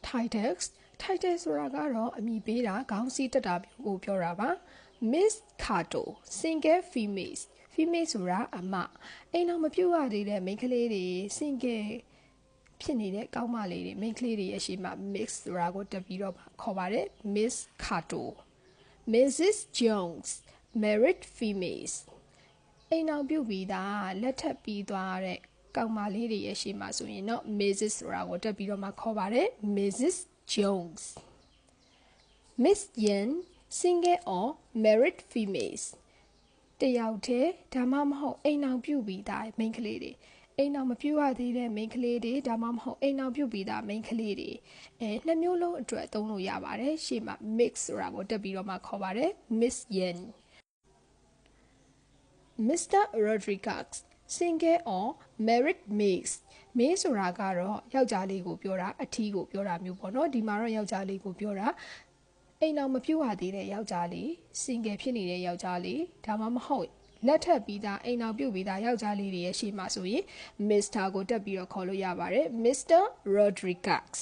titles titles ဆိုတာကတော့အမည်ပေးတာခေါင်းစည်းတက်တာမျိုးကိုပြောတာပါ Miss Cato single females female ဆိုတာအမအိမ်တော်မပြုတ်ရသေးတဲ့မိန်းကလေးတွေ single ဖြစ်နေတဲ့ကောင်းမလေးတွေမိန်းကလေးတွေရဲ့ရှေ့မှာ mix ဆိုတာကိုတက်ပြီးတော့ခေါ်ပါတယ် Miss Cato Mrs Jones married females အိမ်တော်ပြုတ်ပြီးသားလက်ထပ်ပြီးသွားတဲ့ကောင်းမလေးတွေရဲ့ရှေ့မှာဆိုရင်တော့ Mrs ဆိုတာကိုတက်ပြီးတော့မှခေါ်ပါတယ် Mrs Jones Miss Yen single or married females တယောက်တည်းဒါမှမဟုတ်အိမ်တော်ပြုတ်ပြီးသားမိန်းကလေးတွေအိမ်တော်မပြုတ်ရသေးတဲ့မိန်းကလေးတွေဒါမှမဟုတ်အိမ်တော်ပြုတ်ပြီးသားမိန်းကလေးတွေနှစ်မျိုးလုံးအတွက်သုံးလို့ရပါတယ်ရှေ့မှာ mix ဆိုတာကိုတက်ပြီးတော့မှခေါ်ပါတယ် Miss Yen Mr. Rodriguez single or married males မင်းဆိုတာကတော့ယောက်ျားလေးကိုပြောတာအထီးကိုပြောတာမျိုးပေါ့နော်ဒီမှာတော့ယောက်ျားလေးကိုပြောတာအိမ်တော်မပြုတ်ရသေးတဲ့ယောက်ျားလေး single ဖြစ်နေတဲ့ယောက်ျားလေးဒါမှမဟုတ်လက်ထပ်ပြီးသားအိမ်တော်ပြုတ်ပြီးသားယောက်ျားလေးတွေရဲ့ရှေ့မှာဆိုရင် Mr. ကိုတက်ပြီးတော့ခေါ်လို့ရပါတယ် Mr. Rodriguez